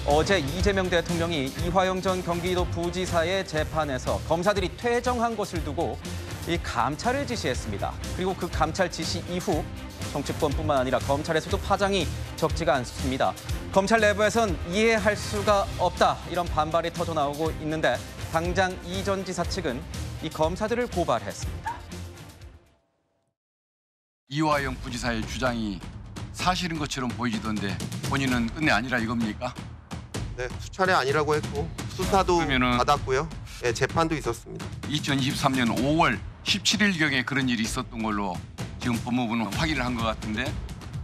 어제 이재명 대통령이 이화영 전 경기도 부지사의 재판에서 검사들이 퇴정한 것을 두고 이 감찰을 지시했습니다. 그리고 그 감찰 지시 이후 정치권뿐만 아니라 검찰에서도 파장이 적지가 않습니다. 검찰 내부에선 이해할 수가 없다 이런 반발이 터져 나오고 있는데 당장 이 전 지사 측은 이 검사들을 고발했습니다. 이화영 부지사의 주장이 사실인 것처럼 보이지던데 본인은 끝내 아니라 이겁니까? 네, 수차례 아니라고 했고 수사도 받았고요. 네, 재판도 있었습니다. 2023년 5월 17일경에 그런 일이 있었던 걸로 지금 법무부는 확인을 한 것 같은데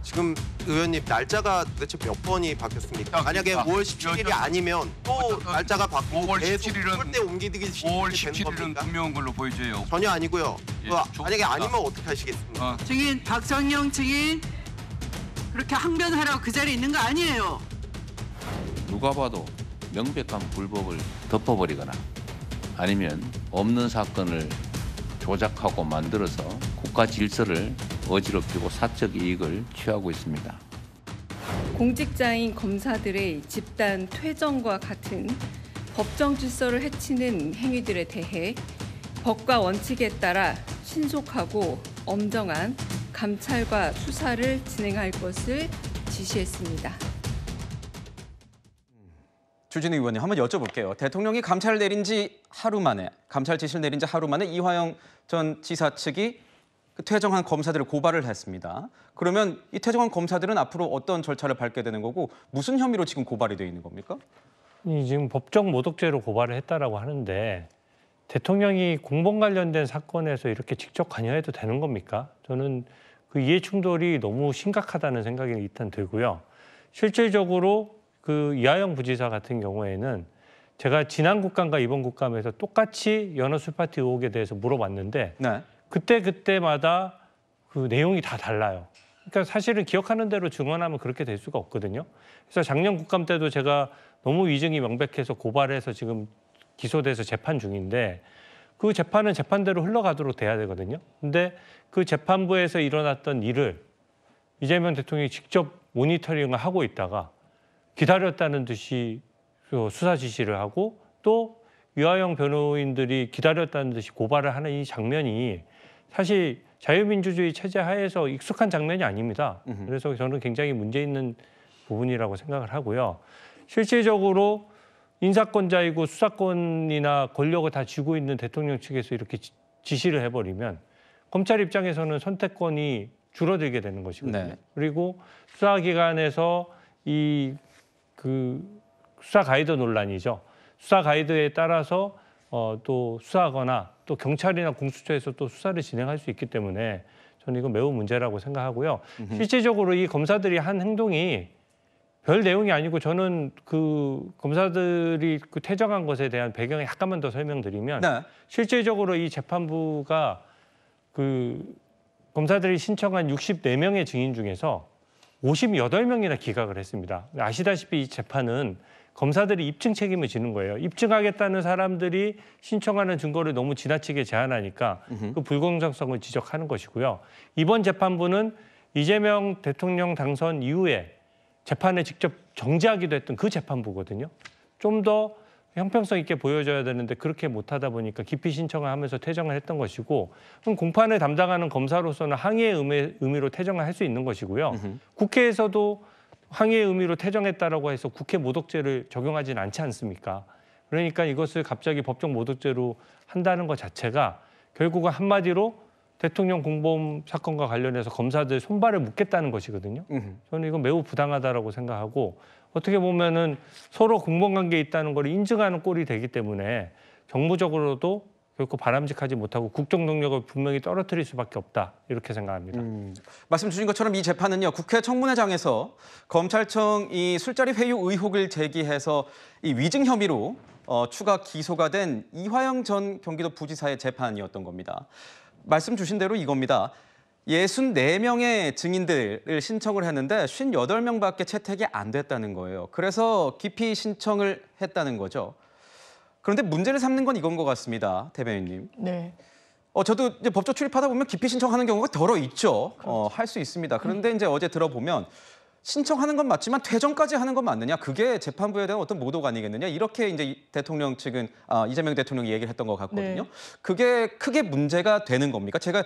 지금 의원님 날짜가 도대체 몇 번이 바뀌었습니까? 만약에 5월 17일이 아니면 또 날짜가 바뀌고 5월 계속 17일은 절대 옮기기 5월 되는 17일은 겁니까? 분명한 걸로 보여져요. 전혀 아니고요. 예, 만약에 아니면 어떻게 하시겠습니까? 증인 박성영 증인 그렇게 항변하라고 그 자리에 있는 거 아니에요. 누가 봐도 명백한 불법을 덮어버리거나 아니면 없는 사건을 조작하고 만들어서 국가 질서를 어지럽히고 사적 이익을 취하고 있습니다. 공직자인 검사들의 집단 퇴정과 같은 법정 질서를 해치는 행위들에 대해 법과 원칙에 따라 신속하고 엄정한 감찰과 수사를 진행할 것을 지시했습니다. 주진우 의원님 한번 여쭤볼게요. 대통령이 감찰 지시를 내린 지 하루 만에 이화영 전 지사 측이 그 퇴정한 검사들을 고발을 했습니다. 그러면 이 퇴정한 검사들은 앞으로 어떤 절차를 밟게 되는 거고 무슨 혐의로 지금 고발이 돼 있는 겁니까? 지금 법정 모독죄로 고발을 했다라고 하는데 대통령이 공범 관련된 사건에서 이렇게 직접 관여해도 되는 겁니까? 저는 그 이해 충돌이 너무 심각하다는 생각이 일단 들고요. 실질적으로 그 이화영 부지사 같은 경우에는 제가 지난 국감과 이번 국감에서 똑같이 연어술파티 의혹에 대해서 물어봤는데 네. 그때마다 그 내용이 다 달라요. 그러니까 사실은 기억하는 대로 증언하면 그렇게 될 수가 없거든요. 그래서 작년 국감 때도 제가 너무 위증이 명백해서 고발해서 지금 기소돼서 재판 중인데 그 재판은 재판대로 흘러가도록 돼야 되거든요. 근데 그 재판부에서 일어났던 일을 이재명 대통령이 직접 모니터링을 하고 있다가 기다렸다는 듯이 수사 지시를 하고 또 이화영 변호인들이 기다렸다는 듯이 고발을 하는 이 장면이 사실 자유민주주의 체제 하에서 익숙한 장면이 아닙니다. 그래서 저는 굉장히 문제 있는 부분이라고 생각을 하고요. 실질적으로 인사권자이고 수사권이나 권력을 다 쥐고 있는 대통령 측에서 이렇게 지시를 해버리면 검찰 입장에서는 선택권이 줄어들게 되는 것이거든요. 네. 그리고 수사기관에서 수사 가이드 논란이죠. 수사 가이드에 따라서 또 수사하거나 또 경찰이나 공수처에서 또 수사를 진행할 수 있기 때문에 저는 이건 매우 문제라고 생각하고요. 실질적으로 이 검사들이 한 행동이 별 내용이 아니고 저는 그 검사들이 그 퇴정한 것에 대한 배경을 약간만 더 설명드리면 네. 실질적으로 이 재판부가 그 검사들이 신청한 64명의 증인 중에서 58명이나 기각을 했습니다. 아시다시피 이 재판은 검사들이 입증 책임을 지는 거예요. 입증하겠다는 사람들이 신청하는 증거를 너무 지나치게 제한하니까 그 불공정성을 지적하는 것이고요. 이번 재판부는 이재명 대통령 당선 이후에 재판을 직접 정지하기도 했던 그 재판부거든요. 좀 더 형평성 있게 보여줘야 되는데 그렇게 못하다 보니까 기피 신청을 하면서 퇴정을 했던 것이고 그럼 공판을 담당하는 검사로서는 항의의 의미로 퇴정을 할 수 있는 것이고요. 국회에서도 항의의 의미로 퇴정했다라고 해서 국회 모독죄를 적용하지는 않지 않습니까? 그러니까 이것을 갑자기 법정 모독죄로 한다는 것 자체가 결국은 한마디로 대통령 공범 사건과 관련해서 검사들 손발을 묶겠다는 것이거든요. 저는 이건 매우 부당하다라고 생각하고 어떻게 보면은 서로 공범관계에 있다는 걸 인증하는 꼴이 되기 때문에 정무적으로도 결코 바람직하지 못하고 국정 능력을 분명히 떨어뜨릴 수밖에 없다 이렇게 생각합니다. 말씀 주신 것처럼 이 재판은요 국회 청문회장에서 검찰청 이 술자리 회유 의혹을 제기해서 이 위증 혐의로 추가 기소가 된 이화영 전 경기도 부지사의 재판이었던 겁니다. 말씀 주신 대로 이겁니다. 64명의 증인들을 신청을 했는데 58명밖에 채택이 안 됐다는 거예요. 그래서 기피 신청을 했다는 거죠. 그런데 문제를 삼는 건 이건 것 같습니다. 대변인님. 네. 저도 이제 법조 출입하다 보면 기피 신청하는 경우가 더러 있죠. 할 수 있습니다. 그런데 이제 어제 들어보면 신청하는 건 맞지만 퇴정까지 하는 건 맞느냐? 그게 재판부에 대한 어떤 모독 아니겠느냐? 이렇게 이제 대통령 측은 이재명 대통령이 얘기를 했던 것 같거든요. 네. 그게 크게 문제가 되는 겁니까? 제가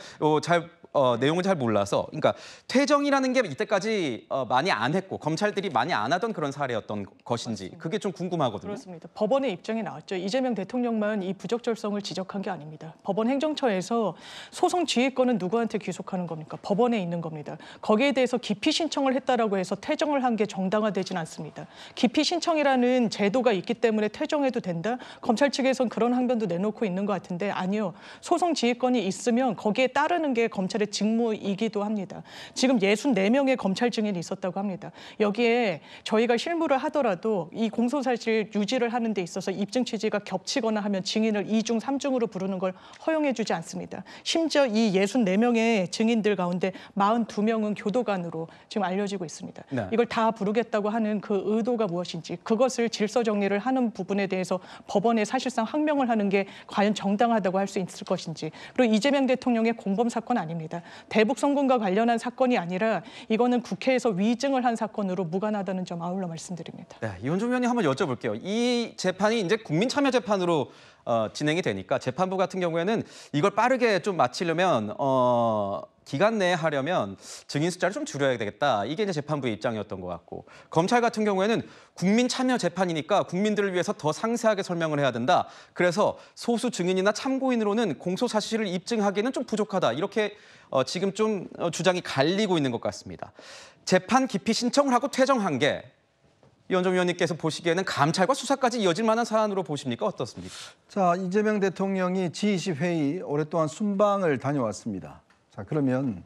내용을 잘 몰라서, 그러니까 퇴정이라는 게 이때까지 많이 안 했고 검찰들이 많이 안 하던 그런 사례였던 것인지 그게 좀 궁금하거든요. 그렇습니다. 법원의 입장이 나왔죠. 이재명 대통령만 이 부적절성을 지적한 게 아닙니다. 법원 행정처에서 소송 지휘권은 누구한테 귀속하는 겁니까? 법원에 있는 겁니다. 거기에 대해서 기피 신청을 했다라고 해서 퇴정을 한 게 정당화되진 않습니다. 기피 신청이라는 제도가 있기 때문에 퇴정해도 된다? 검찰 측에서는 그런 항변도 내놓고 있는 것 같은데 아니요. 소송 지휘권이 있으면 거기에 따르는 게 검찰의 직무이기도 합니다. 지금 64명의 검찰 증인이 있었다고 합니다. 여기에 저희가 실무를 하더라도 이 공소사실 유지를 하는 데 있어서 입증 취지가 겹치거나 하면 증인을 2중, 3중으로 부르는 걸 허용해주지 않습니다. 심지어 이 64명의 증인들 가운데 42명은 교도관으로 지금 알려지고 있습니다. 네. 이걸 다 부르겠다고 하는 그 의도가 무엇인지 그것을 질서 정리를 하는 부분에 대해서 법원에 사실상 항명을 하는 게 과연 정당하다고 할 수 있을 것인지 그리고 이재명 대통령의 공범 사건 아닙니다. 대북 송금과 관련한 사건이 아니라 이거는 국회에서 위증을 한 사건으로 무관하다는 점 아울러 말씀드립니다. 네, 이원종 위원님 한번 여쭤볼게요. 이 재판이 이제 국민참여재판으로 진행이 되니까 재판부 같은 경우에는 이걸 빠르게 좀 마치려면 기간 내에 하려면 증인 숫자를 좀 줄여야 되겠다. 이게 이제 재판부의 입장이었던 것 같고 검찰 같은 경우에는 국민참여재판이니까 국민들을 위해서 더 상세하게 설명을 해야 된다. 그래서 소수 증인이나 참고인으로는 공소사실을 입증하기에는 좀 부족하다. 이렇게 지금 좀 주장이 갈리고 있는 것 같습니다. 재판 기피 신청을 하고 퇴정한 게 이원종 위원님께서 보시기에는 감찰과 수사까지 이어질 만한 사안으로 보십니까? 어떻습니까? 자, 이재명 대통령이 G20 회의 오랫동안 순방을 다녀왔습니다. 자, 그러면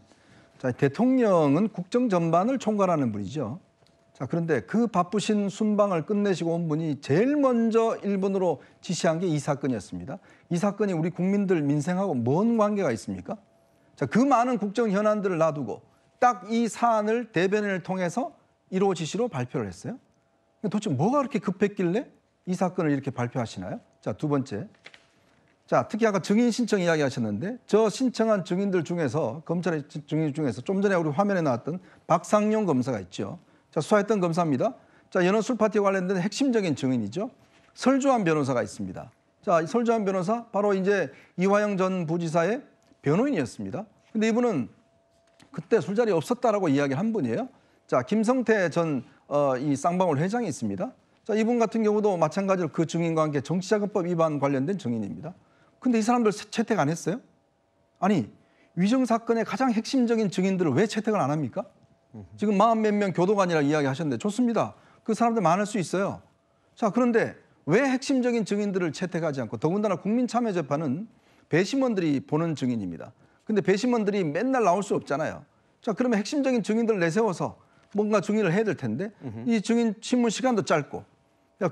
대통령은 국정 전반을 총괄하는 분이죠. 자, 그런데 그 바쁘신 순방을 끝내시고 온 분이 제일 먼저 일본으로 지시한 게 이 사건이었습니다. 이 사건이 우리 국민들 민생하고 뭔 관계가 있습니까? 자, 그 많은 국정 현안들을 놔두고 딱 이 사안을 대변인을 통해서 1호 지시로 발표를 했어요. 도대체 뭐가 그렇게 급했길래 이 사건을 이렇게 발표하시나요? 자, 두 번째. 자, 특히 아까 증인 신청 이야기 하셨는데 저 신청한 증인들 중에서 검찰의 증인 중에서 좀 전에 우리 화면에 나왔던 박상용 검사가 있죠. 자, 수사했던 검사입니다. 자, 연어 술 파티와 관련된 핵심적인 증인이죠. 설주환 변호사가 있습니다. 자, 설주환 변호사 바로 이제 이화영 전 부지사의 변호인이었습니다. 근데 이분은 그때 술자리에 없었다라고 이야기를 한 분이에요. 자, 김성태 전 이 쌍방울 회장이 있습니다. 자, 이분 같은 경우도 마찬가지로 그 증인과 함께 정치자금법 위반 관련된 증인입니다. 근데 이 사람들 채택 안 했어요? 아니, 위증 사건의 가장 핵심적인 증인들을 왜 채택을 안 합니까? 지금 40 몇 명 교도관이라고 이야기하셨는데 좋습니다. 그 사람들 많을 수 있어요. 자, 그런데 왜 핵심적인 증인들을 채택하지 않고 더군다나 국민참여재판은 배심원들이 보는 증인입니다. 근데 배심원들이 맨날 나올 수 없잖아요. 자, 그러면 핵심적인 증인들을 내세워서 뭔가 증인을 해야 될 텐데 이 증인 신문 시간도 짧고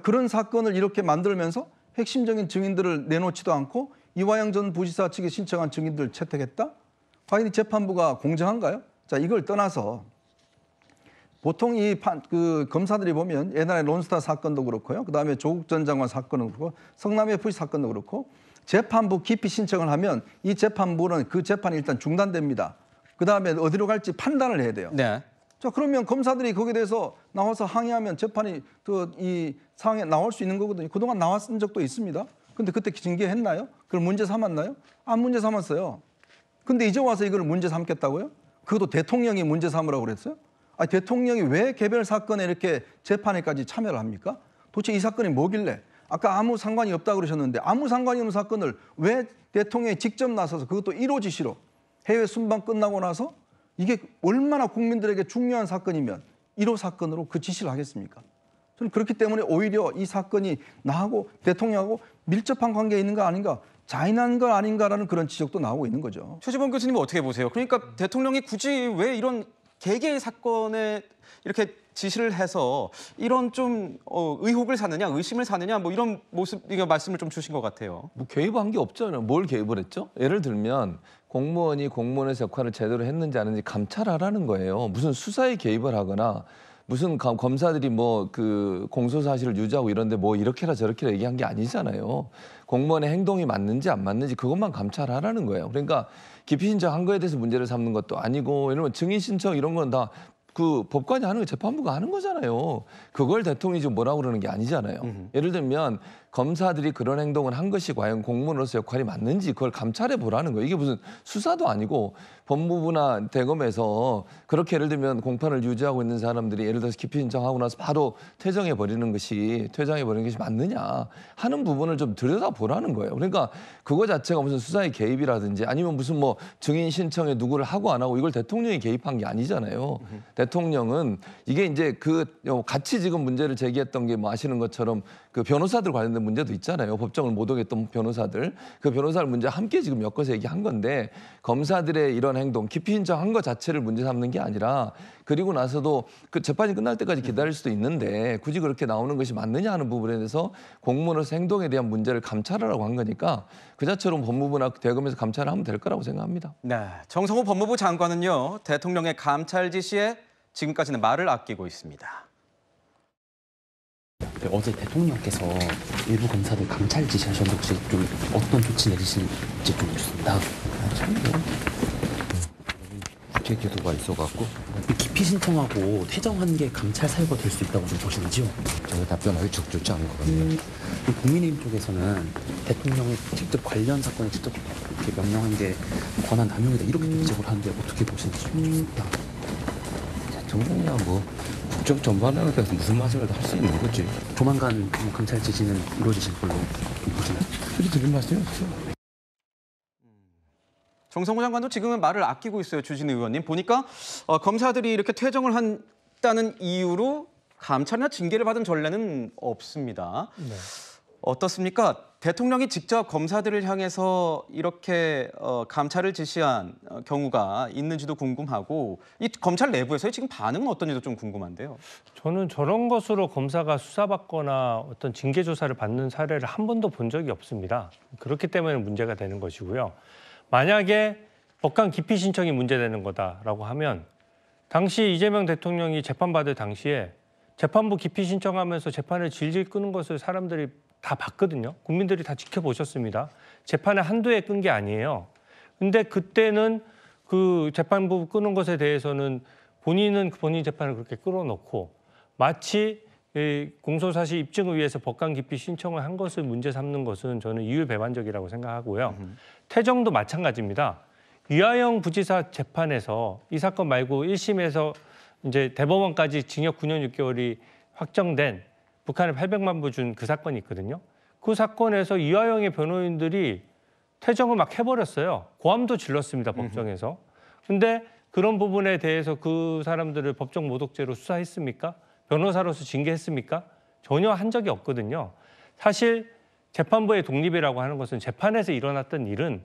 그런 사건을 이렇게 만들면서 핵심적인 증인들을 내놓지도 않고 이화영 전 부지사 측에 신청한 증인들을 채택했다? 과연 이 재판부가 공정한가요? 자, 이걸 떠나서 보통 그 검사들이 보면 옛날에 론스타 사건도 그렇고요. 그다음에 조국 전 장관 사건도 그렇고 성남 FC 사건도 그렇고 재판부 기피 신청을 하면 이 재판부는 그 재판이 일단 중단됩니다. 그다음에 어디로 갈지 판단을 해야 돼요. 네. 자, 그러면 검사들이 거기에 대해서 나와서 항의하면 재판이 이 상황에 나올 수 있는 거거든요. 그동안 나왔은 적도 있습니다. 근데 그때 징계했나요? 그걸 문제 삼았나요? 안 문제 삼았어요. 근데 이제 와서 이걸 문제 삼겠다고요? 그것도 대통령이 문제 삼으라고 그랬어요? 아니, 대통령이 왜 개별 사건에 이렇게 재판에까지 참여를 합니까? 도대체 이 사건이 뭐길래? 아까 아무 상관이 없다고 그러셨는데 아무 상관이 없는 사건을 왜 대통령이 직접 나서서 그것도 1호 지시로 해외 순방 끝나고 나서 이게 얼마나 국민들에게 중요한 사건이면 1호 사건으로 그 지시를 하겠습니까? 저는 그렇기 때문에 오히려 이 사건이 나하고 대통령하고 밀접한 관계에 있는 거 아닌가, 자인한 거 아닌가라는 그런 지적도 나오고 있는 거죠. 최지범 교수님은 어떻게 보세요? 그러니까 대통령이 굳이 왜 이런 개개의 사건에 이렇게 지시를 해서 이런 좀 의혹을 사느냐, 의심을 사느냐, 뭐 이런 말씀을 좀 주신 것 같아요. 뭐 개입한 게 없잖아요. 뭘 개입을 했죠? 예를 들면 공무원이 공무원의 역할을 제대로 했는지 안 했는지 감찰하라는 거예요. 무슨 수사에 개입을 하거나 무슨 검사들이 뭐 그 공소 사실을 유지하고 이런데 뭐 이렇게라 저렇게라 얘기한 게 아니잖아요. 공무원의 행동이 맞는지 안 맞는지 그것만 감찰하라는 거예요. 그러니까 기피 신청한 거에 대해서 문제를 삼는 것도 아니고, 이러면 증인 신청 이런 건 다 그 법관이 하는 거 재판부가 하는 거잖아요. 그걸 대통령이 지금 뭐라고 그러는 게 아니잖아요. 예를 들면 검사들이 그런 행동을 한 것이 과연 공무원으로서 역할이 맞는지 그걸 감찰해 보라는 거예요. 이게 무슨 수사도 아니고 법무부나 대검에서 그렇게 예를 들면 공판을 유지하고 있는 사람들이 예를 들어서 기피 신청하고 나서 바로 퇴정해 버리는 것이 맞느냐 하는 부분을 좀 들여다 보라는 거예요. 그러니까 그거 자체가 무슨 수사의 개입이라든지 아니면 무슨 뭐 증인 신청에 누구를 하고 안 하고 이걸 대통령이 개입한 게 아니잖아요. 대통령은 이게 이제 그 같이 지금 문제를 제기했던 게 뭐 아시는 것처럼 그 변호사들 관련된 문제도 있잖아요. 법정을 못 오겠던 변호사들. 그 변호사들 문제 함께 지금 엮어서 얘기한 건데 검사들의 이런 행동, 기피 신청한 것 자체를 문제 삼는 게 아니라 그리고 나서도 그 재판이 끝날 때까지 기다릴 수도 있는데 굳이 그렇게 나오는 것이 맞느냐 하는 부분에 대해서 공무원으로서 행동에 대한 문제를 감찰하라고 한 거니까 그 자체로 법무부나 대검에서 감찰을 하면 될 거라고 생각합니다. 네, 정성호 법무부 장관은요. 대통령의 감찰 지시에 지금까지는 말을 아끼고 있습니다. 어제 대통령께서 일부 검사들 감찰 지시하셨는데 혹시 좀 어떤 조치 내리실지 좀 좋습니다. 국회 기도가 있어갖고 기피 신청하고 퇴정한 게 감찰 사유가 될 수 있다고 좀 보시는지요? 제가 답변하기 적절치 않은 것 같네요. 국민의힘 쪽에서는 대통령이 직접 관련 사건에 직접 이렇게 명령한 게 권한 남용이다 이렇게 지적을 하는데 어떻게 보시는지 좀 좋습니다. 대통령이야 뭐 국정 전반에 대해서 무슨 말씀을 할 수 있는 거지. 조만간 감찰 지시는 이루어지실 걸로 보시나요? 그리 드릴 말씀이 없어요. 정성호 장관도 지금은 말을 아끼고 있어요. 주진우 의원님. 보니까 검사들이 이렇게 퇴정을 한다는 이유로 감찰이나 징계를 받은 전례는 없습니다. 네. 어떻습니까? 대통령이 직접 검사들을 향해서 이렇게 감찰을 지시한 경우가 있는지도 궁금하고 이 검찰 내부에서의 지금 반응은 어떤지도 좀 궁금한데요. 저는 저런 것으로 검사가 수사받거나 어떤 징계 조사를 받는 사례를 한 번도 본 적이 없습니다. 그렇기 때문에 문제가 되는 것이고요. 만약에 법관 기피 신청이 문제되는 거다라고 하면 당시 이재명 대통령이 재판받을 당시에 재판부 기피 신청하면서 재판을 질질 끄는 것을 사람들이 다 봤거든요. 국민들이 다 지켜보셨습니다. 재판을 한두 해 끈 게 아니에요. 근데 그때는 그 재판부 끄는 것에 대해서는 본인은 본인 재판을 그렇게 끌어놓고 마치 공소사실 입증을 위해서 법관 기피 신청을 한 것을 문제 삼는 것은 저는 이율배반적이라고 생각하고요. 퇴정도 마찬가지입니다. 이화영 부지사 재판에서 이 사건 말고 1심에서 이제 대법원까지 징역 9년 6개월이 확정된 북한에 800만 불 준 그 사건이 있거든요. 그 사건에서 이화영의 변호인들이 퇴정을 막 해버렸어요. 고함도 질렀습니다, 법정에서. 근데 그런 부분에 대해서 그 사람들을 법정 모독죄로 수사했습니까? 변호사로서 징계했습니까? 전혀 한 적이 없거든요. 사실 재판부의 독립이라고 하는 것은 재판에서 일어났던 일은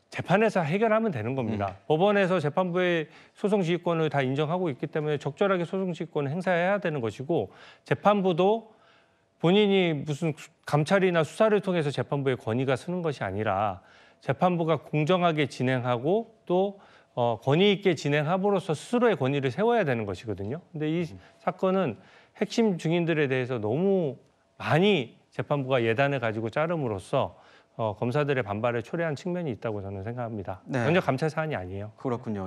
재판에서 해결하면 되는 겁니다. 법원에서 재판부의 소송 지휘권을 다 인정하고 있기 때문에 적절하게 소송 지휘권을 행사해야 되는 것이고 재판부도 본인이 무슨 감찰이나 수사를 통해서 재판부의 권위가 서는 것이 아니라 재판부가 공정하게 진행하고 또 권위 있게 진행함으로써 스스로의 권위를 세워야 되는 것이거든요. 근데 이 사건은 핵심 증인들에 대해서 너무 많이 재판부가 예단을 가지고 자름으로써 검사들의 반발을 초래한 측면이 있다고 저는 생각합니다. 네. 전혀 감찰 사안이 아니에요. 그렇군요.